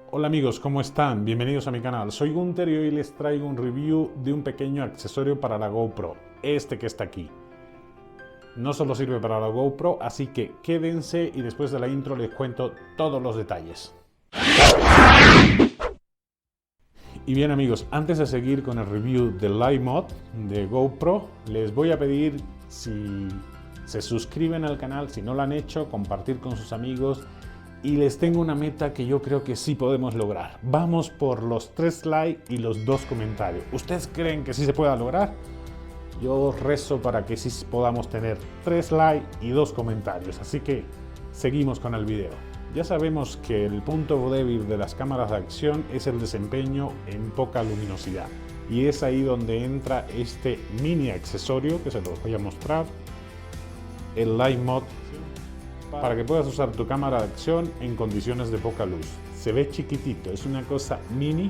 Hola amigos, ¿cómo están? Bienvenidos a mi canal. Soy Gunter y hoy les traigo un review de un pequeño accesorio para la GoPro, este que está aquí. No solo sirve para la GoPro, así que quédense y después de la intro les cuento todos los detalles. Y bien amigos, antes de seguir con el review del Live Mod de GoPro, les voy a pedir si se suscriben al canal, si no lo han hecho, compartir con sus amigos. Y les tengo una meta que yo creo que sí podemos lograr. Vamos por los 3 likes y los 2 comentarios. ¿Ustedes creen que sí se pueda lograr? Yo rezo para que sí podamos tener 3 likes y 2 comentarios. Así que seguimos con el video. Ya sabemos que el punto débil de las cámaras de acción es el desempeño en poca luminosidad. Y es ahí donde entra este mini accesorio que se los voy a mostrar. El Live Mod, para que puedas usar tu cámara de acción en condiciones de poca luz. Se ve chiquitito, es una cosa mini,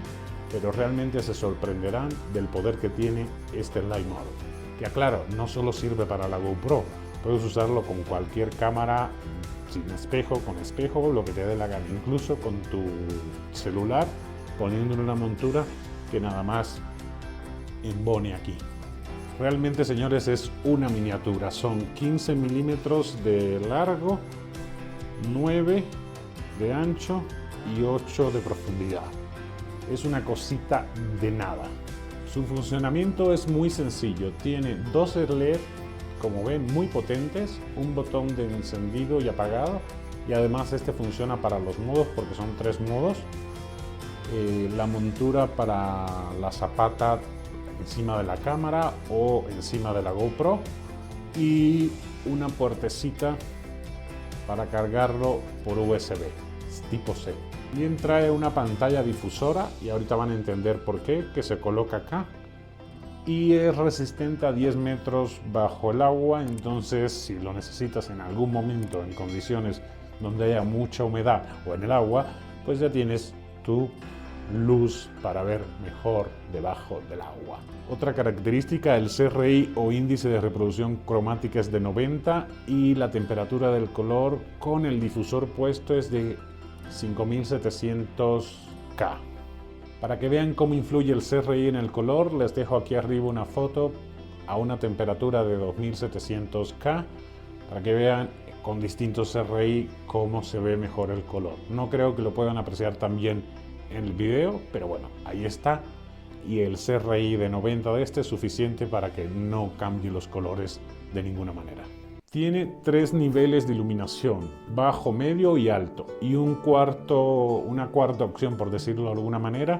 pero realmente se sorprenderán del poder que tiene este Live Mod. Que aclaro, no solo sirve para la GoPro, puedes usarlo con cualquier cámara, sin espejo, con espejo, lo que te dé la gana, incluso con tu celular, poniéndole una montura que nada más embone aquí. Realmente, señores, es una miniatura. Son 15 milímetros de largo, 9 de ancho y 8 de profundidad. Es una cosita de nada. Su funcionamiento es muy sencillo. Tiene 12 LED, como ven, muy potentes, un botón de encendido y apagado, y además este funciona para los modos porque son 3 modos. La montura para la zapata encima de la cámara o encima de la GoPro, y una puertecita para cargarlo por USB tipo C. Bien, trae una pantalla difusora y ahorita van a entender por qué, que se coloca acá, y es resistente a 10 metros bajo el agua. Entonces, si lo necesitas en algún momento en condiciones donde haya mucha humedad o en el agua, pues ya tienes tu luz para ver mejor debajo del agua. Otra característica, el CRI o índice de reproducción cromática es de 90 y la temperatura del color con el difusor puesto es de 5700K. Para que vean cómo influye el CRI en el color, les dejo aquí arriba una foto a una temperatura de 2700K para que vean con distintos CRI cómo se ve mejor el color. No creo que lo puedan apreciar tan bien en el video, pero bueno, ahí está. Y el CRI de 90 de este es suficiente para que no cambie los colores de ninguna manera. Tiene 3 niveles de iluminación, bajo, medio y alto, y una cuarta opción, por decirlo de alguna manera,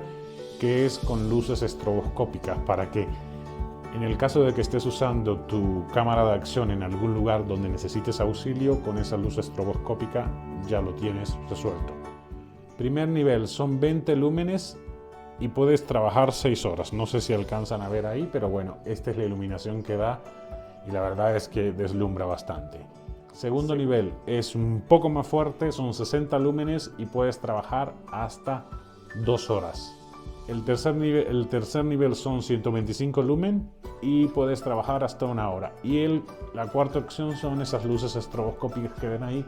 que es con luces estroboscópicas, para que en el caso de que estés usando tu cámara de acción en algún lugar donde necesites auxilio, con esa luz estroboscópica ya lo tienes resuelto. Primer nivel son 20 lúmenes y puedes trabajar 6 horas. No sé si alcanzan a ver ahí, pero bueno, esta es la iluminación que da y la verdad es que deslumbra bastante. Segundo nivel es un poco más fuerte, son 60 lúmenes y puedes trabajar hasta 2 horas. El tercer nivel son 125 lumen y puedes trabajar hasta 1 hora. Y la cuarta opción son esas luces estroboscópicas que ven ahí,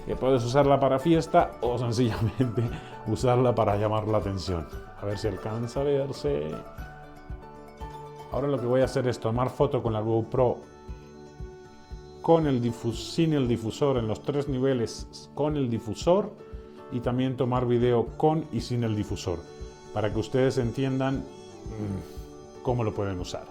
que puedes usarla para fiesta o sencillamente usarla para llamar la atención. A ver si alcanza a verse. Ahora lo que voy a hacer es tomar foto con la GoPro sin el difusor en los 3 niveles, con el difusor, y también tomar video con y sin el difusor, para que ustedes entiendan cómo lo pueden usar.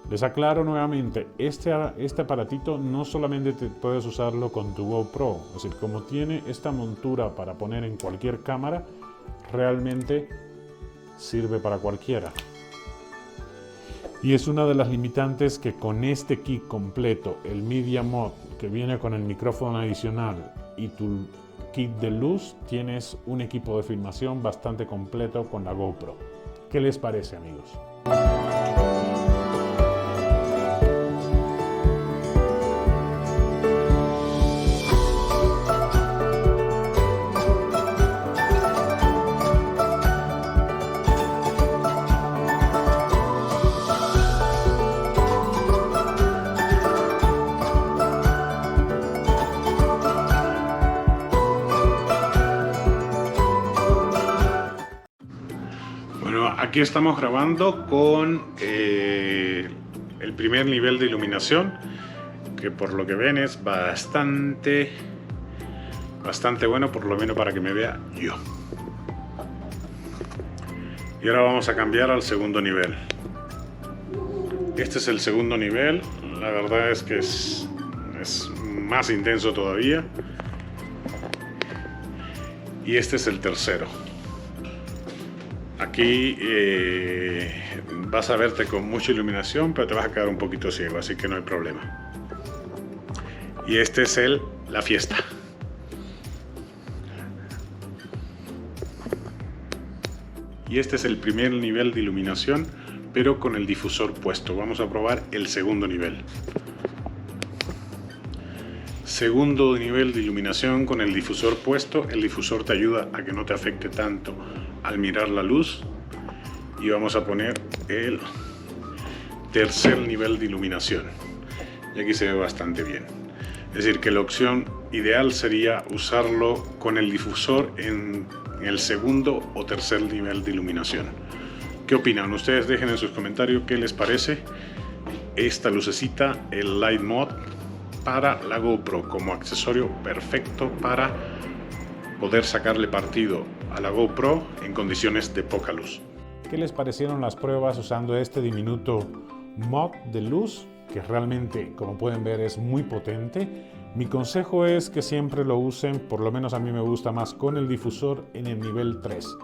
Les aclaro nuevamente, este aparatito no solamente puedes usarlo con tu GoPro, es decir, como tiene esta montura para poner en cualquier cámara, realmente sirve para cualquiera. Y es una de las limitantes que con este kit completo, el Media Mod, que viene con el micrófono adicional y tu kit de luz, tienes un equipo de filmación bastante completo con la GoPro. ¿Qué les parece, amigos? Aquí estamos grabando con el primer nivel de iluminación, que por lo que ven es bastante bueno, por lo menos para que me vea yo. Y ahora vamos a cambiar al segundo nivel. Este es el segundo nivel, la verdad es que es más intenso todavía. Y este es el tercero. Aquí vas a verte con mucha iluminación, pero te vas a quedar un poquito ciego, así que no hay problema. Y este es la fiesta. Y este es el primer nivel de iluminación, pero con el difusor puesto. Vamos a probar el segundo nivel. Segundo nivel de iluminación con el difusor puesto. El difusor te ayuda a que no te afecte tanto al mirar la luz. Y vamos a poner el tercer nivel de iluminación. Y aquí se ve bastante bien. Es decir, que la opción ideal sería usarlo con el difusor en el segundo o tercer nivel de iluminación. ¿Qué opinan? Ustedes dejen en sus comentarios qué les parece esta lucecita, el Light Mode, para la GoPro, como accesorio perfecto para poder sacarle partido a la GoPro en condiciones de poca luz. ¿Qué les parecieron las pruebas usando este diminuto mod de luz? Que realmente, como pueden ver, es muy potente. Mi consejo es que siempre lo usen, por lo menos a mí me gusta más, con el difusor en el nivel 3,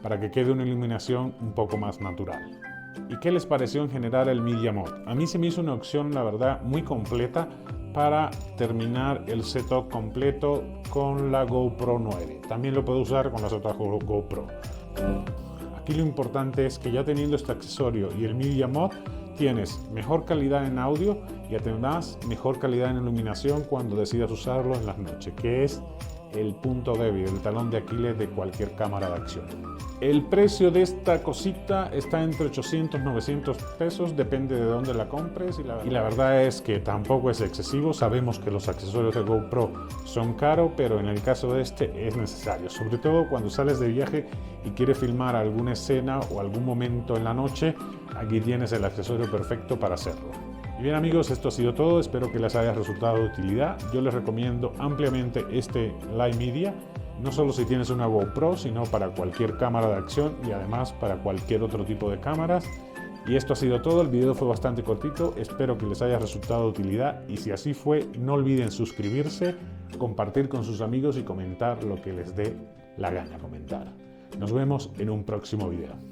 para que quede una iluminación un poco más natural. ¿Y qué les pareció en general el Media Mode? A mí se me hizo una opción, la verdad, muy completa para terminar el setup completo con la GoPro 9. También lo puedo usar con las otras GoPro. Aquí lo importante es que ya teniendo este accesorio y el Media Mode, tienes mejor calidad en audio y además mejor calidad en iluminación cuando decidas usarlo en las noches, que es el punto débil, el talón de Aquiles de cualquier cámara de acción. El precio de esta cosita está entre 800 y 900 pesos, depende de dónde la compres, y la verdad es que tampoco es excesivo. Sabemos que los accesorios de GoPro son caros, pero en el caso de este es necesario, sobre todo cuando sales de viaje y quieres filmar alguna escena o algún momento en la noche. Aquí tienes el accesorio perfecto para hacerlo. Y bien amigos, esto ha sido todo, espero que les haya resultado de utilidad. Yo les recomiendo ampliamente este Light Media, no solo si tienes una GoPro, sino para cualquier cámara de acción y además para cualquier otro tipo de cámaras. Y esto ha sido todo, el video fue bastante cortito, espero que les haya resultado de utilidad y si así fue, no olviden suscribirse, compartir con sus amigos y comentar lo que les dé la gana comentar. Nos vemos en un próximo video.